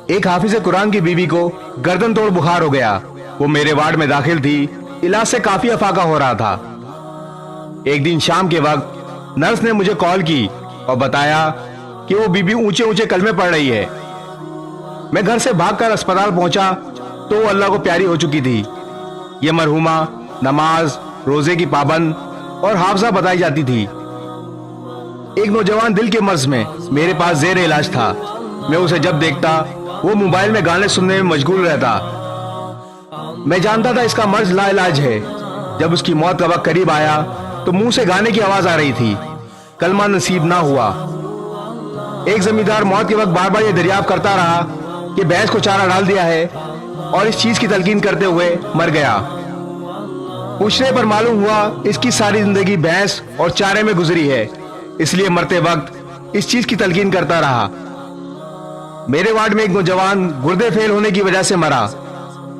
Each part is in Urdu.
ایک حافظ قرآن کی بیوی کو گردن توڑ بخار ہو گیا. وہ میرے وارڈ میں داخل تھی. علاج سے کافی افاقہ ہو رہا تھا. ایک دن شام کے وقت نرس نے مجھے کال کی اور بتایا کہ وہ بیوی اونچے اونچے کلمے پڑھ رہی ہے. میں گھر سے بھاگ کر اسپتال پہنچا تو وہ اللہ کو پیاری ہو چکی تھی. یہ مرحومہ نماز روزے کی پابند اور حافظہ بتائی جاتی تھی. ایک نوجوان دل کے مرض میں میرے پاس زیر علاج تھا. میں اسے جب دیکھتا وہ موبائل میں گانے سننے میں مشغول رہتا. میں جانتا تھا اس کا مرض لا علاج ہے. جب اس کی موت کا وقت قریب آیا تو منہ سے گانے کی آواز آ رہی تھی. کلمہ نصیب نہ ہوا. ایک زمیندار موت کے وقت بار بار یہ دریافت کرتا رہا کہ بھینس کو چارہ ڈال دیا ہے اور اس چیز کی تلقین کرتے ہوئے مر گیا. پوچھنے پر معلوم ہوا اس کی ساری زندگی بھینس اور چارے میں گزری ہے، اس لیے مرتے وقت اس چیز کی تلقین کرتا رہا. میرے وارڈ میں ایک نوجوان گردے فیل ہونے کی وجہ سے مرا.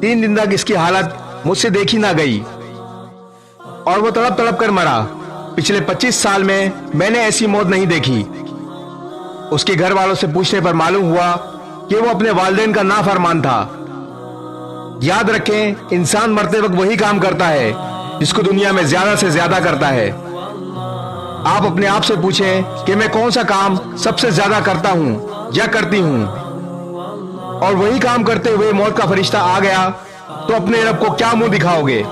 3 دن تک اس کی حالت مجھ سے دیکھی نہ گئی اور وہ تڑپ تڑپ کر مرا. پچھلے 25 سال میں نے ایسی موت نہیں دیکھی. اس کے گھر والوں سے پوچھنے پر معلوم ہوا کہ وہ اپنے والدین کا نافرمان تھا. یاد رکھیں، انسان مرتے وقت وہی کام کرتا ہے جس کو دنیا میں زیادہ سے زیادہ کرتا ہے. آپ اپنے آپ سے پوچھیں کہ میں کون سا کام سب سے زیادہ کرتا ہوں یا کرتی ہوں، اور وہی کام کرتے ہوئے موت کا فرشتہ آ گیا تو اپنے رب کو کیا منہ دکھاؤ گے؟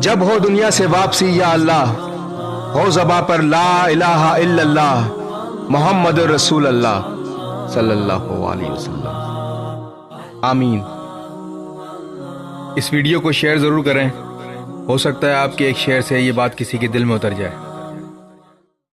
جب ہو دنیا سے واپسی یا اللہ، ہو زباں پر لا الہ الا اللہ محمد رسول اللہ صلی اللہ علیہ وسلم. آمین. اس ویڈیو کو شیئر ضرور کریں. ہو سکتا ہے آپ کے ایک شیئر سے یہ بات کسی کے دل میں اتر جائے.